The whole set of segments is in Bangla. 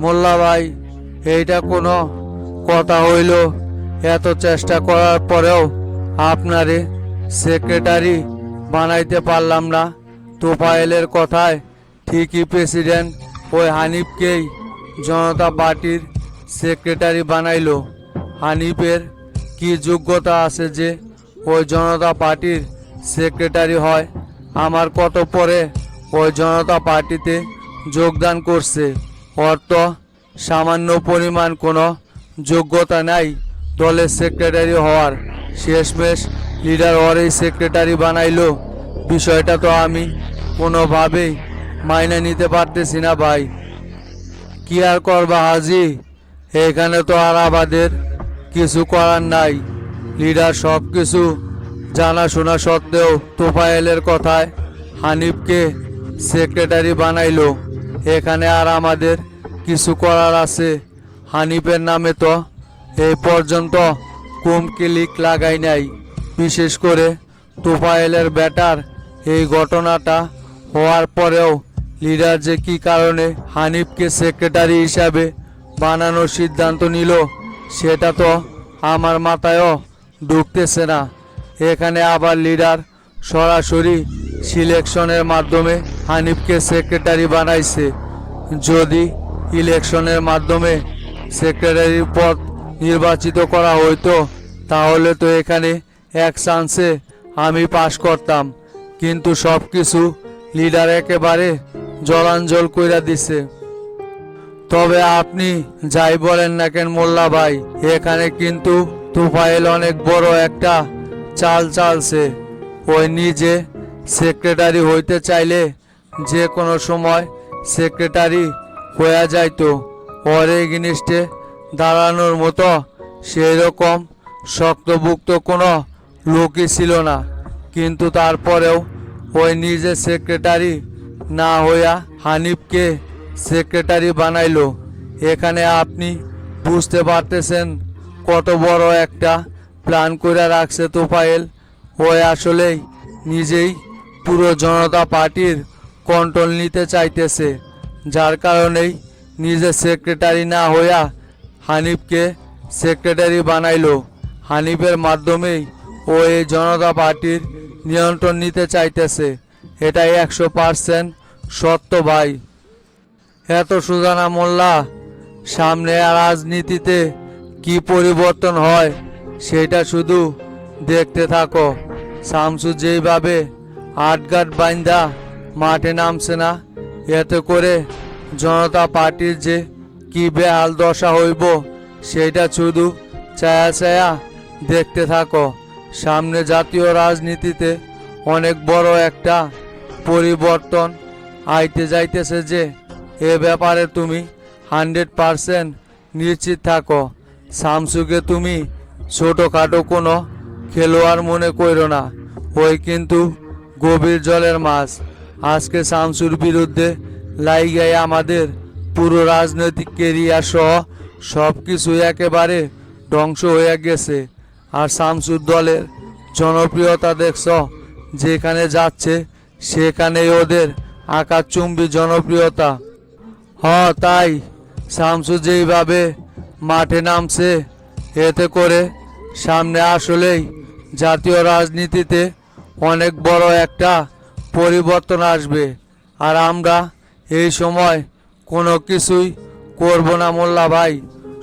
মোল্লা ভাই, এইটা কোনো কথা হইল? এত চেষ্টা করার পরেও আপনারে সেক্রেটারি বানাইতে পারলাম না। তোফায়েলের কথায় ঠিকই প্রেসিডেন্ট ওই হানিফকেই জনতা পার্টির সেক্রেটারি বানাইলো। হানিফের কি যোগ্যতা আছে যে ওই জনতা পার্টির সেক্রেটারি হয়? আমার কত পরে ওই জনতা পার্টিতে যোগদান করছে, অর্থ সামান্য পরিমাণ কোনো যোগ্যতা নাই দলের সেক্রেটারি হওয়ার। শেষমেশ লিডার ওরই সেক্রেটারি বানাইলো। বিষয়টা তো আমি কোনোভাবেই মাইনে নিতে পারতেছি না ভাই। কি আর করবা হাজি, এখানে তো আর আমাদের কিছু করার নাই। লিডার সব কিছু জানাশোনা সত্ত্বেও তোফায়েলের কথায় হানিফকে সেক্রেটারি বানাইলো। এখানে আর আমাদের কিছু করার আছে? হানিফের নামে তো এই পর্যন্ত কুমকিলিক লাগাই নাই। বিশেষ করে তোফায়েলের ব্যাটার এই ঘটনাটা হওয়ার পরেও লিডার যে কি কারণে হানিফকে সেক্রেটারি হিসাবে বানানোর সিদ্ধান্ত নিল সেটা তো আমার মাথায়ও ঢুকতেছে না। এখানে আবার লিডার সরাসরি সিলেকশনের মাধ্যমে হানিফকে সেক্রেটারি বানাইছে। যদি ইলেকশনের মাধ্যমে সেক্রেটারির পদ নির্বাচিত করা হইতো তাহলে তো এখানে এক চান্সে আমি পাশ করতাম, কিন্তু সব কিছু লিডার একেবারে জলাঞ্জল কইরা দিছে। তবে আপনি যাই বলেন না কেন মোল্লা ভাই, এখানে কিন্তু তোফায়েল অনেক বড় একটা চাল চালছে। ওই নিজে সেক্রেটারি হইতে চাইলে যে কোনো সময় সেক্রেটারি হয়ে যাইতো। ওর এগেনিস্টে দাঁড়ানোর মতো সেই রকম শক্তভুক্ত কোনো লোকই ছিল না, কিন্তু তারপরেও ওই নিজে সেক্রেটারি না হইয়া হানিফকে সেক্রেটারি বানাইলো। এখানে আপনি বুঝতে পারতেছেন কত বড় একটা প্ল্যান করে রাখছে তোফায়েল। ওই আসলেই নিজেই পুরো জনতা পার্টির কন্ট্রোল নিতে চাইতেছে, যার কারণেই নিজে সেক্রেটারি না হইয়া হানিফকে সেক্রেটারি বানাইলো। হানিফের মাধ্যমেই ও এই জনতা পার্টির নিয়ন্ত্রণ নিতে চাইতেছে। এটাই 100% সত্য ভাই। এত সুজানা মোল্লা, সামনে রাজনীতিতে কি পরিবর্তন হয় সেটা শুধু দেখতে থাকো। শামসু যেইভাবে আটঘাট বাইন্দা মাঠে নামছে না, এতে করে জনতা পার্টির যে কি বেহাল দশা হইব সেটা শুধু ছায়া ছায়া দেখতে থাকো। সামনে জাতীয় রাজনীতিতে অনেক বড় একটা পরিবর্তন আইতে যাইতেছে যে এ ব্যাপারে তুমি 100% নিশ্চিত থাকো। শামসুকে তুমি ছোটোখাটো কোনো খেলোয়াড় মনে করো না, ওই কিন্তু গভীর জলের মাছ। আজকে শামসুর বিরুদ্ধে লাইগায় আমাদের পুরো রাজনৈতিক কেরিয়ার সহ সব কিছু একেবারে ধ্বংস হয়ে গেছে। আর শামসুর দলের জনপ্রিয়তা দেখছ, যেখানে যাচ্ছে সেখানেই ওদের আকাশচুম্বী জনপ্রিয়তা। তাই শামসু যেইভাবে মাঠে নামছে, এতে করে সামনে আসলেই জাতীয় রাজনীতিতে অনেক বড় একটা পরিবর্তন আসবে। আর আমরা এই সময় কোনো কিছুই করব না মোল্লা ভাই,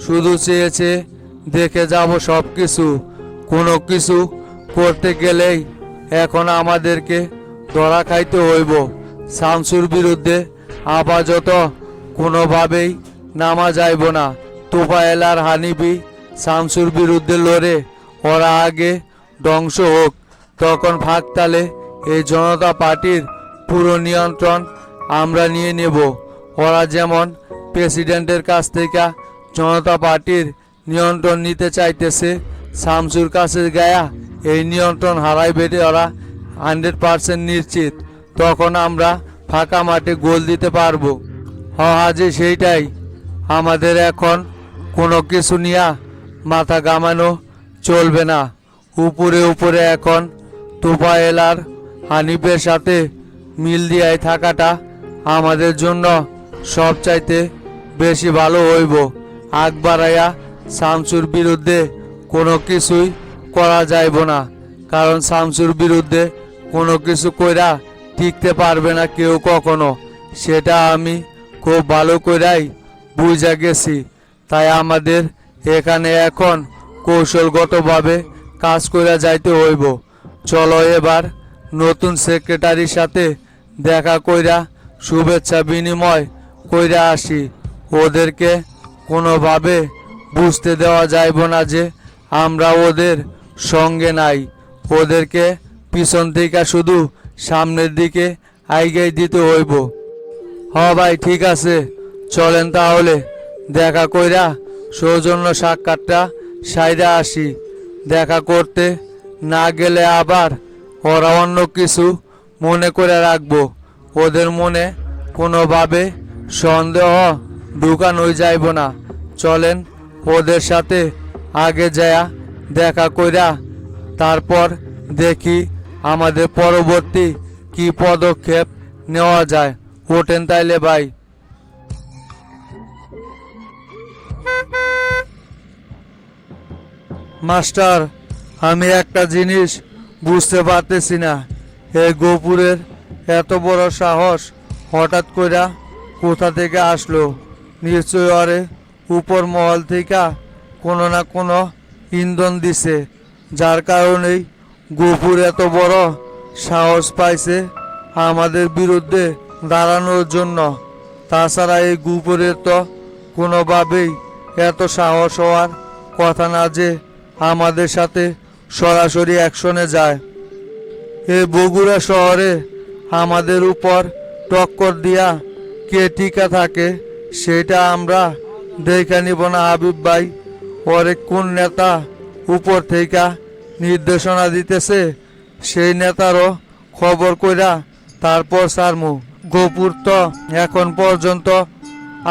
শুধু চেয়ে চেয়ে দেখে যাব সব কিছু। কোনো কিছু করতে গেলেই এখন আমাদেরকে ধরা খাইতে হইব। শামসুর বিরুদ্ধে আপাতত কোনোভাবেই নামা যাইব না। তোফায়েল আর হানিফি শামসুর বিরুদ্ধে লড়ে ওরা আগে ধ্বংস হোক, তখন ফাঁকতালে এই জনতা পার্টির পুরো নিয়ন্ত্রণ আমরা নিয়ে নেব। ওরা যেমন প্রেসিডেন্টের কাছ থেকে জনতা পার্টির নিয়ন্ত্রণ নিতে চাইতেছে, শামসুর কাছে গায়া এই নিয়ন্ত্রণ হারাইবে ওরা 100% নিশ্চিত। তখন আমরা ফাঁকা মাঠে গোল দিতে পারবো। হাজি, সেইটাই আমাদের এখন কোনো কিছু নিয়ে মাথা ঘামানো চলবে না। উপরে উপরে এখন তোফায়েল আর হানিফের সাথে মিল দিয়াই থাকাটা আমাদের জন্য সবচাইতে বেশি ভালো হইব। আগ বাড়াইয়া শামসুর বিরুদ্ধে কোনো কিছুই করা যাইব না, কারণ শামসুর বিরুদ্ধে কোনো কিছু কইরা টিকতে পারবে না কেউ কখনো। সেটা আমি খুব ভালো কইরাই বুঝা গেছি। তাই আমাদের এখানে এখন কৌশলগতভাবে কাজ কইরা যাইতে হইব। চলো এবার নতুন সেক্রেটারির সাথে দেখা কইরা শুভেচ্ছা বিনিময় কইরা আসি। ওদেরকে কোনোভাবে বুঝতে দেওয়া যাইব না যে আমরা ওদের সঙ্গে নাই। ওদেরকে পিছন থেকে শুধু সামনের দিকে আইগাই দিতে হইব। হ ভাই, ঠিক আছে, চলেন তাহলে দেখা কইরা সৌজন্য সাক্ষাৎটা সাইরা আসি। দেখা করতে না গেলে আবার ওরা অন্য কিছু মনে করে রাখবো। ওদের মনে কোনোভাবে সন্দেহ ঢুকানোই যাইব না। চলেন ওদের সাথে আগে যায়া দেখা কইরা তারপর দেখি আমাদের পরবর্তী কি পদক্ষেপ নেওয়া যায়। ওঠেন তাইলে ভাই। মাস্টার, আমি একটা জিনিস বুঝতে পারতেছি না, এই গোপুরের এত বড় সাহস হঠাৎ কইরা কোথা থেকে আসলো? নিশ্চয় আরে উপর মহল থেকে কোনো না কোনো ইন্ধন দিছে, যার কারণেই গোপুর এত বড় সাহস পাইছে আমাদের বিরুদ্ধে দাঁড়ানোর জন্য। তাছাড়া এই গোপুরের তো কোনোভাবেই এত সাহস হওয়ার কথা না যে আমাদের সাথে সরাসরি অ্যাকশনে যায়। এই বগুড়া শহরে আমাদের উপর টক্কর দিয়া কে টিকা থাকে সেটা আমরা দেখে নিব না হাবিব ভাই। ওরে কোন নেতা উপর থেকে নির্দেশনা দিতেছে সেই নেতারও খবর কইরা তারপর সারমু। গোপুর তো এখন পর্যন্ত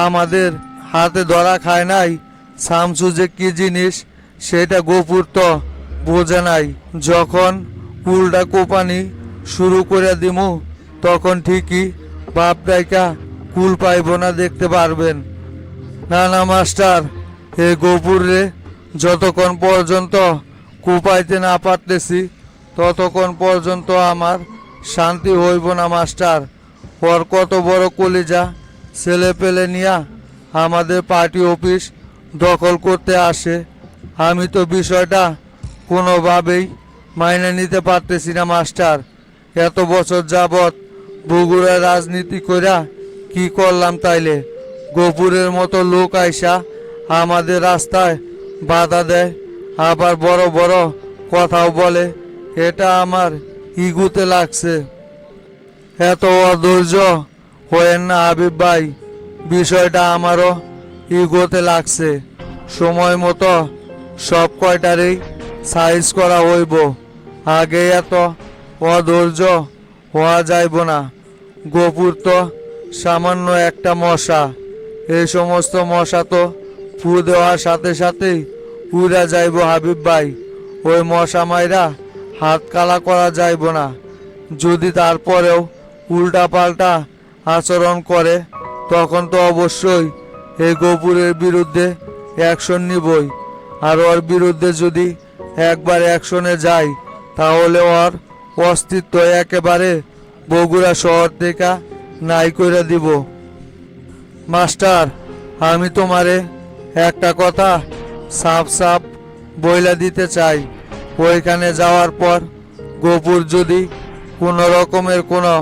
আমাদের হাতে ধরা খায় নাই। শামসু যে কি জিনিস সেটা গোপুর তো বোঝে নাই। যখন উল্টা কোপানি শুরু করে দিমু তখন ঠিকই বাপ ডাইকা কুল পাইব না, দেখতে পারবেন। না না মাস্টার, এ গোপুরে যতক্ষণ পর্যন্ত কুপাইতে না পারতেছি ততক্ষণ পর্যন্ত আমার শান্তি হইব না মাস্টার। ওর কত বড় কলিজা ছেলে পেলে নিয়া আমাদের পার্টি অফিস দখল করতে আসে। আমি তো বিষয়টা কোনোভাবেই মাইনে নিতে পারতেছি না মাস্টার। এত বছর যাবৎ বগুড়ায় রাজনীতি কইরা কি করলাম তাইলে? গোপুরের মতো লোক আইসা আমাদের রাস্তায় বাধা দেয়, আবার বড় বড় কথাও বলে। এটা আমার ইগুতে লাগছে। এত অধৈর্য হয়েন না হাবিব ভাই, বিষয়টা আমারও ইগোতে লাগছে। সময় মতো সব কয়টারই সাইজ করা হইব। আগে এত অধৈর্য হওয়া যাইব না। গোপুর তো সামান্য একটা মশা, এই সমস্ত মশা তো ফু দেওয়ার সাথে সাথেই উড়া যাইব হাবিব ভাই। ওই মশা মাইরা হাত কালা করা যাইব না। যদি তারপরেও উল্টা পাল্টা আচরণ করে তখন তো অবশ্যই এই গোপুরের বিরুদ্ধে অ্যাকশন নিবই। আর ওর বিরুদ্ধে যদি একবার অ্যাকশনে যাই তাহলে ওর অস্তিত্ব একেবারে বগুড়া শহর থেকে নাই কইরা দিব। মাস্টার, আমি তোমারে একটা কথা সাফ সাফ বইলা দিতে চাই। ওইখানে যাওয়ার পর গোপুর যদি কোনো রকমের কোনো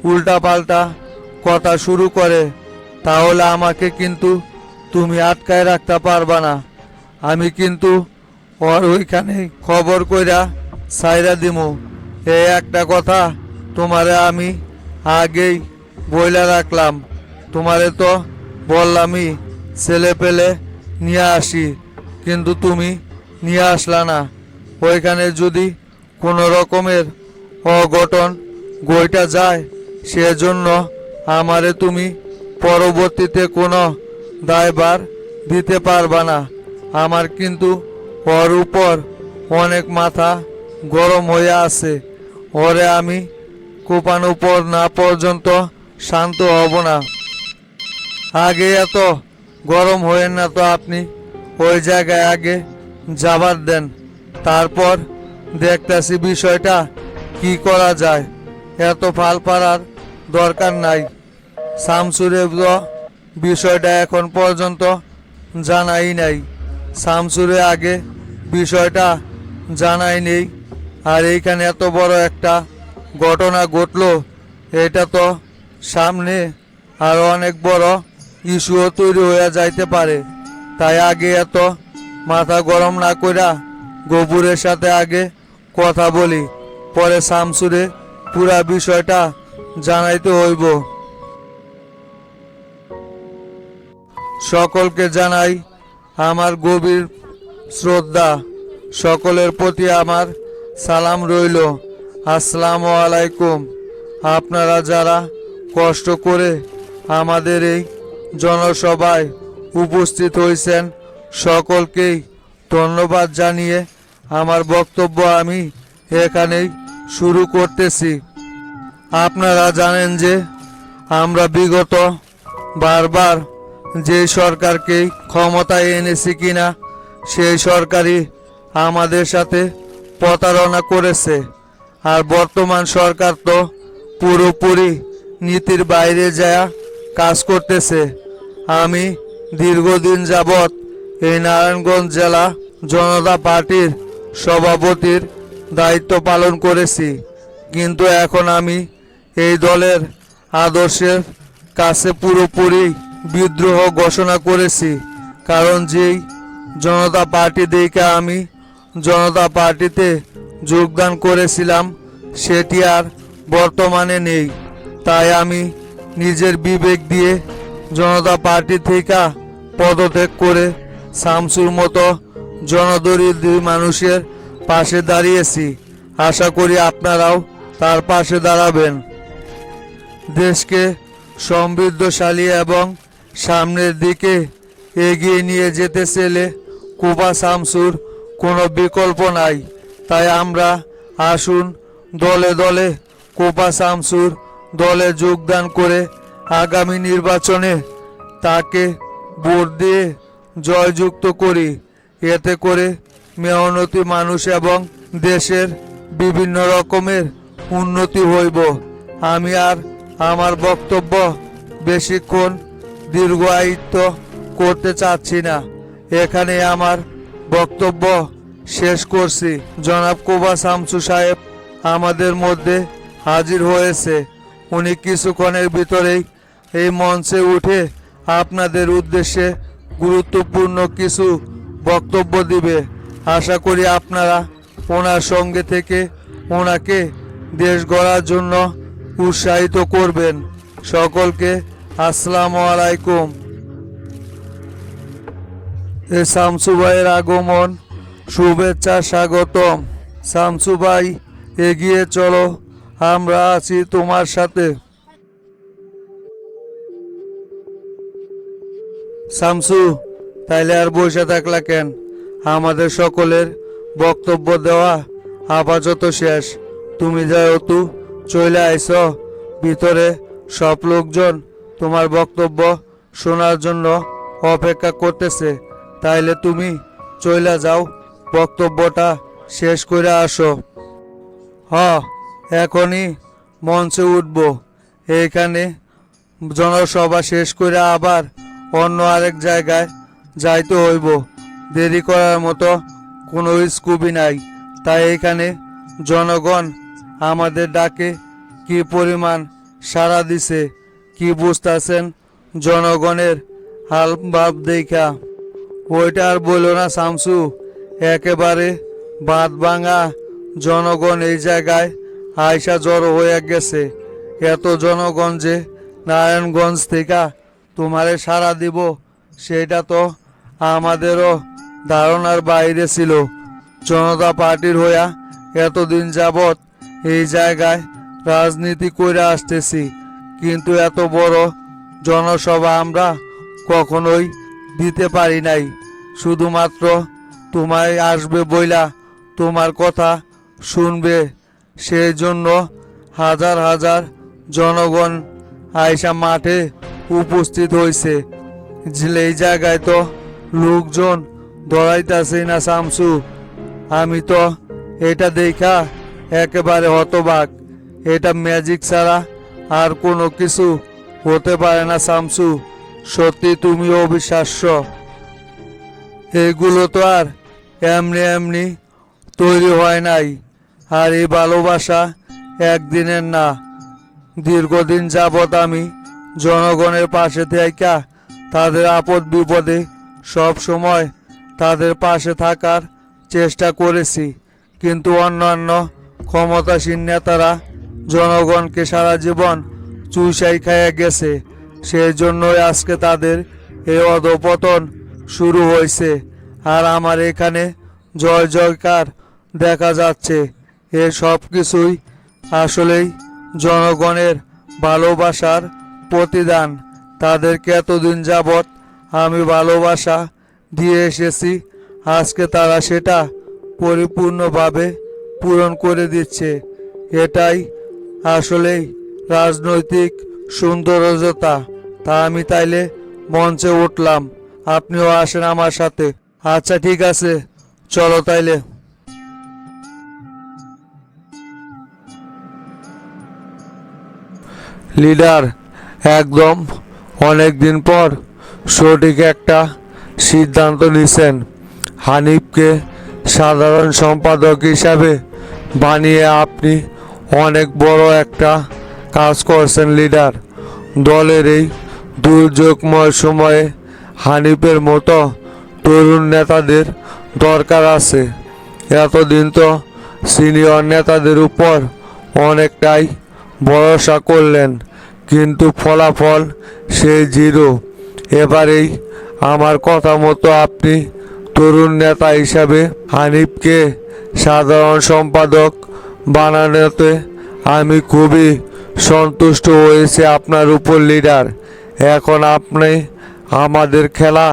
উল্টাপাল্টা কথা শুরু করে তাহলে আমাকে কিন্তু তুমি আটকায় রাখতে পারবা না। আমি কিন্তু ওর ওইখানে খবর কইরা সাইরা দিমু। এই একটা কথা তোমারে আমি আগেই বইলা রাখলাম। তোমারে তো বললামই ছেলে পেলে নিয়ে আসি, কিন্তু তুমি নিয়ে আসলা না। ওইখানে যদি কোনো রকমের অঘটন ঘইটা যায় সেজন্য আমারে তুমি পরবর্তীতে কোনো দায়ভার দিতে পারবা না। আমার কিন্তু ওর উপর অনেক মাথা গরম হয়ে আছে। ওরে আমি কোপানো পর না পর্যন্ত শান্ত হব না। আগে এত গরম হয়েন না তো আপনি ওই জায়গায় আগে যাবার দেন, তারপর দেখতেছি বিষয়টা কি করা যায়। এত ফাল পারার দরকার নাই। শামসুরে তো বিষয়টা এখন পর্যন্ত জানাই নাই। শামসুরে আগে বিষয়টা জানাই নেই, আর এইখানে এত বড় একটা ঘটনা ঘটলো, এটা তো সামনে আরো অনেক বড় ইস্যুও তৈরি হয়ে যাইতে পারে। তাই আগে এত মাথা গরম না কইরা গফুরের সাথে আগে কথা বলি, পরে শামসুরে পুরা বিষয়টা জানাইতে হইব। সকলকে জানাই আমার গভীর শ্রদ্ধা। সকলের প্রতি আমার সালাম রইল। আসসালামু আলাইকুম। আপনারা যারা কষ্ট করে আমাদের এই জনসভায় উপস্থিত হয়েছেন, সকলকেই ধন্যবাদ জানিয়ে আমার বক্তব্য আমি এখানেই শুরু করতেছি। আপনারা জানেন যে আমরা বিগত বারবার যে সরকারকে ক্ষমতায় এনেছি কিনা, সেই সরকারই আমাদের সাথে প্রতারণা করেছে। আর বর্তমান সরকার তো পুরোপুরি নীতির বাইরে যায় কাজ করতেছে। আমি দীর্ঘদিন যাবৎ এই নারায়ণগঞ্জ জেলা জনতা পার্টির সভাপতির দায়িত্ব পালন করেছি, কিন্তু এখন আমি এই দলের আদর্শের কাছে পুরোপুরি বিদ্রোহ ঘোষণা করেছি। কারণ যেই জনতা পার্টি দেখে আমি জনতা পার্টিতে যোগদান করেছিলাম, সেটি আর বর্তমানে নেই। তাই আমি নিজের বিবেক দিয়ে জনতা পার্টি থেকে পদত্যাগ করে শামসুর মতো জনদরিদ্র মানুষের পাশে দাঁড়িয়েছি। আশা করি আপনারাও তার পাশে দাঁড়াবেন। দেশকে সমৃদ্ধশালী এবং সামনের দিকে এগিয়ে নিয়ে যেতে চাইলে কুবা শামসুর কোনো বিকল্প নাই। তাই আমরা আসুন দলে দলে কুবা শামসুর দলে যোগদান করে আগামী নির্বাচনে তাকে ভোট দিয়ে জয়যুক্ত করি। এতে করে মেহনতি মানুষ এবং দেশের বিভিন্ন রকমের উন্নতি হইব। আমি আর আমার বক্তব্য বেশিক্ষণ দীর্ঘায়িত করতে চাচ্ছি না। এখানে আমার বক্তব্য শেষ করছি। জনাব কুবা শামসু সাহেব আমাদের মধ্যে হাজির হয়েছে। উনি কিছুক্ষণের ভিতরেই এই মঞ্চে উঠে আপনাদের উদ্দেশ্যে গুরুত্বপূর্ণ কিছু বক্তব্য দিবে। আশা করি আপনারা ওনার সঙ্গে থেকে ওনাকে দেশ গড়ার জন্য উৎসাহিত করবেন। সকলকে আসসালামু আলাইকুম। এ শামসু ভাইয়ের আগমন, শুভেচ্ছা, স্বাগতম। শামসু ভাই, এগিয়ে চলো, আমরা আছি তোমার সাথে। শামসু, তাইলে আর বসে থাকলা কেন? আমাদের সকলের বক্তব্য দেওয়া আপাতত শেষ। তুমি যেহেতু চলে আইছ, ভিতরে সব লোকজন তোমার বক্তব্য শোনার জন্য অপেক্ষা করতেছে। তাইলে তুমি চলে যাও, বক্তব্যটা শেষ করে আসো। এখনই মঞ্চে উঠব। এইখানে জনসভা শেষ করে আবার অন্য আরেক জায়গায় যাইতে হইব। দেরি করার মতো কোনো স্কুবই নাই। তাই এখানে জনগণ আমাদের ডাকে কি পরিমাণ সাড়া দিছে, কি বুঝতেছেন জনগণের হাল ভাব দেখা। ওইটা আর বললো না শামসু, একেবারে বাঁধ ভাঙা জনগণ এই জায়গায় আয়সা জড়ো হয়ে গেছে। এত জনগণ যে নারায়ণগঞ্জ থেকে তোমারে সাড়া দিব, সেটা তো আমাদেরও ধারণার বাইরে ছিল। জনতা পার্টির হইয়া এতদিন যাবৎ এই জায়গায় রাজনীতি করে আসতেছি, কিন্তু এত বড় জনসভা আমরা কখনোই দিতে পারি নাই। শুধুমাত্র তোমায় আসবে বইলা, তোমার কথা শুনবে, সেই জন্য হাজার হাজার জনগণ আয়সা মাঠে উপস্থিত হয়েছে। এই জায়গায় তো লোকজন দৌড়াইতেছে না শামসু। আমি তো এটা দেখা একেবারে হতবাক। এটা ম্যাজিক ছাড়া আর কোনো কিছু হতে পারে না শামসু। সত্যি তুমি অবিশ্বাস্য। এগুলো তো আর এমনি এমনি তৈরি হয় নাই। আর এই ভালোবাসা একদিনের না, দীর্ঘদিন যাবৎ আমি জনগণের পাশে থেকে তাদের আপদ বিপদে সব সময় তাদের পাশে থাকার চেষ্টা করেছি। কিন্তু অন্যান্য ক্ষমতাসীন নেতারা জনগণকে সারা জীবন চুষাই খাইয়ে গেছে। সেই জন্যই আজকে তাদের এই অধপতন শুরু হয়েছে। আর আমার এখানে জয় জয়কার দেখা যাচ্ছে। এ সব কিছুই আসলেই জনগণের ভালোবাসার প্রতিদান। তাদেরকে এতদিন যাবৎ আমি ভালোবাসা দিয়ে এসেছি, আজকে তারা সেটা পরিপূর্ণভাবে পূরণ করে দিচ্ছে। এটাই আসলেই রাজনৈতিক সৌন্দর্যতা। তা আমি তাইলে মঞ্চে উঠলাম, আপনিও আসেন আমার সাথে। আচ্ছা ঠিক আছে, চলো তাইলে। লিডার একদম অনেক দিন পর সঠিক একটা সিদ্ধান্ত নিছেন। হানিফকে সাধারণ সম্পাদক হিসাবে বানিয়ে আপনি অনেক বড় একটা কাজ করছেন লিডার। দলের এই দুর্যোগময় সময়ে হানিফের মতো তরুণ নেতাদের দরকার আছে। এতদিন তো সিনিয়র নেতাদের উপর অনেকটাই ভরসা করলেন, কিন্তু ফলাফল সেই জিরো। এবারেই আমার কথা মতো আপনি তরুণ নেতা হিসাবে হানিফকে সাধারণ সম্পাদক বানানোতে আমি খুবই সন্তুষ্ট হয়েছি আপনার উপর লিডার। এখন আপনি আমাদের খেলা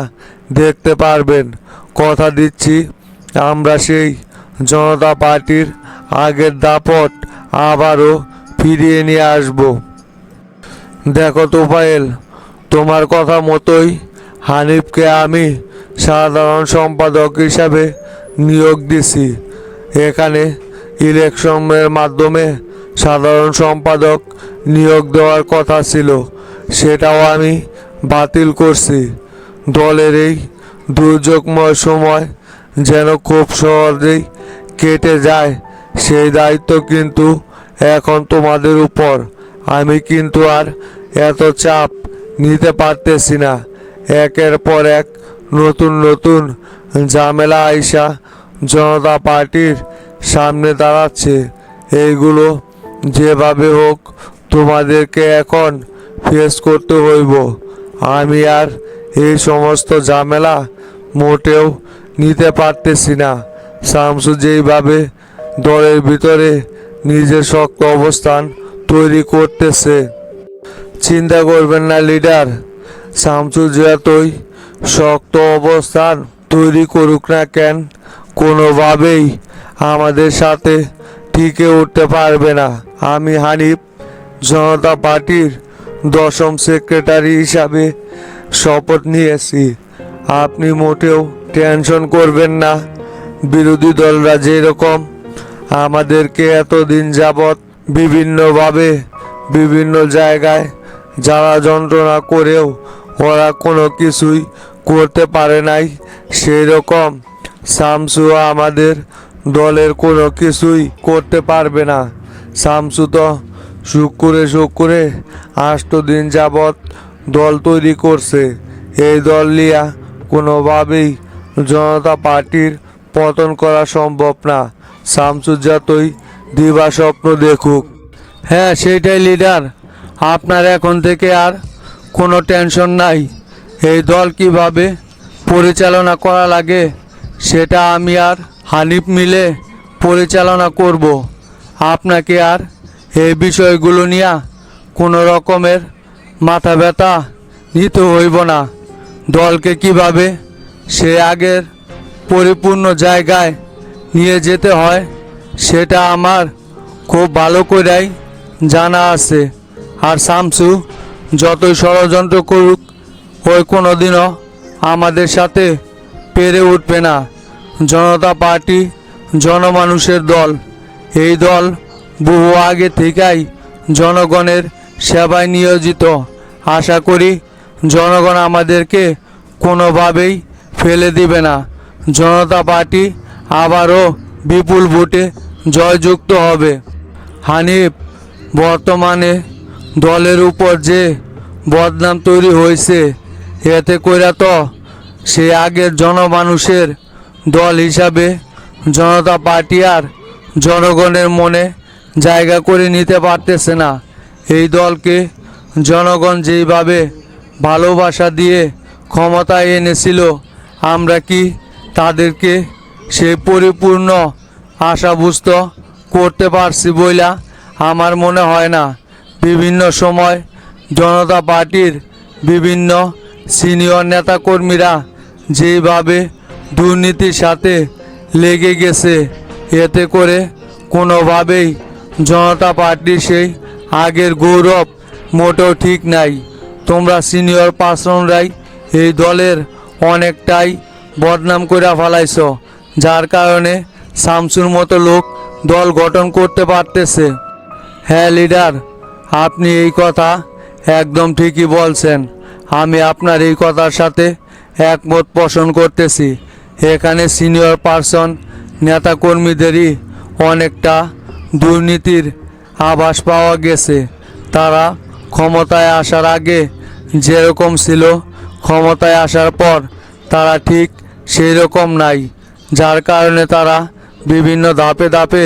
দেখতে পারবেন। কথা দিচ্ছি, আমরা সেই জনতা পার্টির আগের দাপট আবারও ফিরিয়ে নিয়ে আসব। দেখো তোফায়েল, তোমার কথা মতোই হানিফকে আমি সাধারণ সম্পাদক হিসাবে নিয়োগ দিছি। এখানে ইলেকশনের মাধ্যমে সাধারণ সম্পাদক নিয়োগ দেওয়ার কথা ছিল, সেটাও আমি বাতিল করছি। দলের এই দুর্যোগময় সময় যেন খুব সহজেই কেটে যায়, সেই দায়িত্ব কিন্তু এখন তোমাদের উপর। আমি কিন্তু আর এত চাপ নিতে পারতেছি না। একের পর এক নতুন নতুন ঝামেলা আইসা জনতা পার্টির সামনে দাঁড়াচ্ছে। এইগুলো যেভাবে হোক তোমাদেরকে এখন ফেস করতে হইব। আমি আর এই সমস্ত ঝামেলা মোটেও নিতে পারতেছি না। শামসু যেইভাবে দলের ভিতরে নিজের শক্ত অবস্থান তৈরি করতেছে, চিন্তা করবেন না লিডার। শামসু যতই শক্ত অবস্থান তৈরি করুক না কেন, কোনোভাবেই আমাদের সাথে টিকে উঠতে পারবে না। আমি হানিফ জনতা পার্টির 10ম সেক্রেটারি হিসাবে শপথ নিয়েছি। আপনি মোটেও টেনশন করবেন না। বিরোধী দলরা যেরকম আমাদেরকে এতদিন যাবৎ বিভিন্নভাবে বিভিন্ন জায়গায় জ্বালা যন্ত্রণা করেও ওরা কোনো কিছুই করতে পারে নাই, সেই রকম শামসু আমাদের দলের কোনো কিছুই করতে পারবে না। শামসু তো শুক্রে 8 দিন যাবৎ দল তৈরি করছে। এই দল নিয়ে কোনোভাবেই জনতা পার্টির পতন করা সম্ভব না, শামসু যতই দিবা স্বপ্ন দেখুক। হ্যাঁ সেইটাই লিডার, আপনার এখন থেকে আর কোনো টেনশন নাই। এই দল কিভাবে পরিচালনা করা লাগে সেটা আমি আর হানিফ মিলে পরিচালনা করব। আপনাকে আর এই বিষয়গুলো নিয়ে কোনো রকমের মাথা ব্যথা নিতে হইব না। দলকে কিভাবে সে আগের পরিপূর্ণ জায়গায় নিয়ে যেতে হয় সেটা আমার খুব ভালো করেই জানা আছে। আর শামসু যতই ষড়যন্ত্র করুক ওই কোনোদিনও আমাদের সাথে পেরে উঠবে না। জনতা পার্টি জনমানুষের দল। এই দল বহু আগে থেকেই জনগণের সেবায় নিয়োজিত। আশা করি জনগণ আমাদেরকে কোনোভাবেই ফেলে দিবে না। জনতা পার্টি আবারও বিপুল ভোটে জয়যুক্ত হবে। হানিফ, বর্তমানে দলের উপর যে বদনাম তৈরি হয়েছে, এতে কইরা তো সে আগের জনমানুষের দল হিসাবে জনতা পার্টি আর জনগণের মনে জায়গা করে নিতে পারতেছে না। এই দলকে জনগণ যেইভাবে ভালোবাসা দিয়ে ক্ষমতায় এনেছিল, আমরা কি তাদেরকে সেই পরিপূর্ণ আশাবুষ্ট করতে পারছি বইলা আমার মনে হয় না। বিভিন্ন সময় জনতা পার্টির বিভিন্ন সিনিয়র নেতাকর্মীরা যেভাবে দুর্নীতির সাথে লেগে গেছে, এতে করে কোনোভাবেই জনতা পার্টির সেই আগের গৌরব মোটেও ঠিক নাই। তোমরা সিনিয়র পার্সনরাই এই দলের অনেকটাই বদনাম করে ফেলাইছ, যার কারণে শামসুর মতো লোক দল গঠন করতে পারতেছে। হ্যাঁ লিডার, আপনি এই কথা একদম ঠিকই বলছেন। আমি আপনার এই কথার সাথে একমত পোষণ করতেছি। এখানে সিনিয়র পার্সন নেতাকর্মীদেরই অনেকটা দুর্নীতির আভাস পাওয়া গেছে। তারা ক্ষমতায় আসার আগে যেরকম ছিল, ক্ষমতায় আসার পর তারা ঠিক সেই রকম নাই, যার কারণে তারা বিভিন্ন ধাপে ধাপে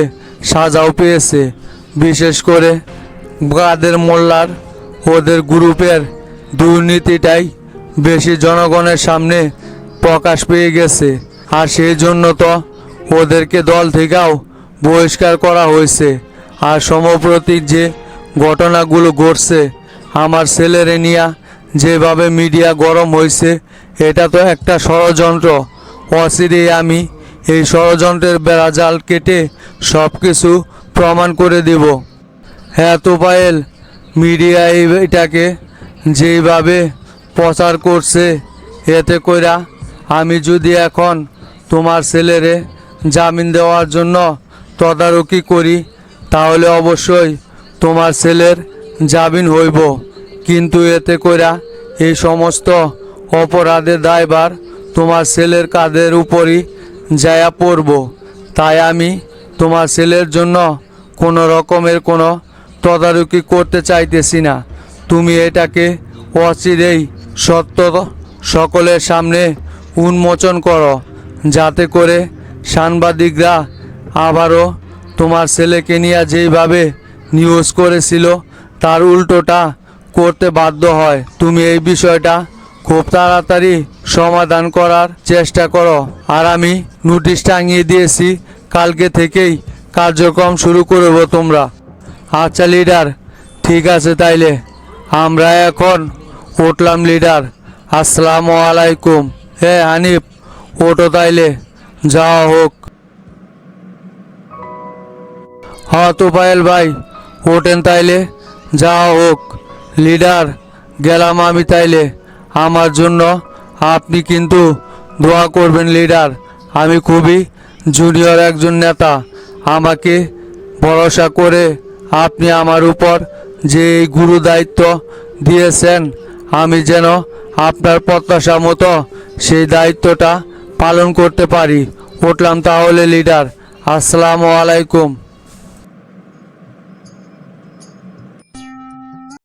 সাজাও পেয়েছে। বিশেষ করে কাদের মোল্লার ওদের গ্রুপের দুর্নীতিটাই বেশি জনগণের সামনে প্রকাশ পেয়ে গেছে। আর সেই জন্য তো ওদেরকে দল থেকেও বহিষ্কার করা হয়েছে। আর সম্প্রতি যে ঘটনাগুলো ঘটছে, আমার ছেলেরে নিয়ে যেভাবে মিডিয়া গরম হয়েছে, এটা তো একটা ষড়যন্ত্র। অচিরেই আমি এই ষড়যন্ত্রের বেড়াজাল কেটে সব কিছু প্রমাণ করে দেব। হ্যাঁ তোফায়েল, মিডিয়া এটাকে যেইভাবে প্রচার করছে, এতে কইরা আমি যদি এখন তোমার ছেলেরে জামিন দেওয়ার জন্য তদারকি করি, তাহলে অবশ্যই তোমার ছেলের জামিন হইব। কিন্তু এতে কইরা এই সমস্ত অপরাধের দায়ভার তোমার ছেলের কাঁধের উপরই যায়া পড়ব। তাই আমি তোমার ছেলের জন্য কোনো রকমের কোনো তদারকি করতে চাইতেছি না। তুমি এটাকে অচিরেই সত্য সকলের সামনে উন্মোচন করো, যাতে করে সাংবাদিকরা আবারও তোমার ছেলেকে নিয়ে যেইভাবে নিউজ করেছিল তার উল্টোটা করতে বাধ্য হয়। তুমি এই বিষয়টা খুব তাড়াতাড়ি সমাধান করার চেষ্টা করো। আর আমি নোটিশ টাঙিয়ে দিয়েছি, কালকে থেকেই কার্যক্রম শুরু করব তোমরা। আচ্ছা লিডার, ঠিক আছে, তাইলে আমরা এখন উঠলাম লিডার। আসসালামু আলাইকুম। হ্যাঁ হানিফ, ওঠো তাইলে, যাওয়া হোক। হ্যাঁ তোফায়েল ভাই, ওঠেন তাইলে, যাওয়া হোক। লিডার, গেলাম আমি তাইলে। আমার জন্য আপনি কিন্তু দোয়া করবেন লিডার। আমি খুবই জুনিয়র একজন নেতা। আমাকে ভরসা করে আপনি আমার উপর যে এই গুরু দায়িত্ব দিয়েছেন, আমি যেন আপনার প্রত্যাশা মতো সেই দায়িত্বটা পালন করতে পারি। উঠলাম তাহলে লিডার। আসসালামু আলাইকুম।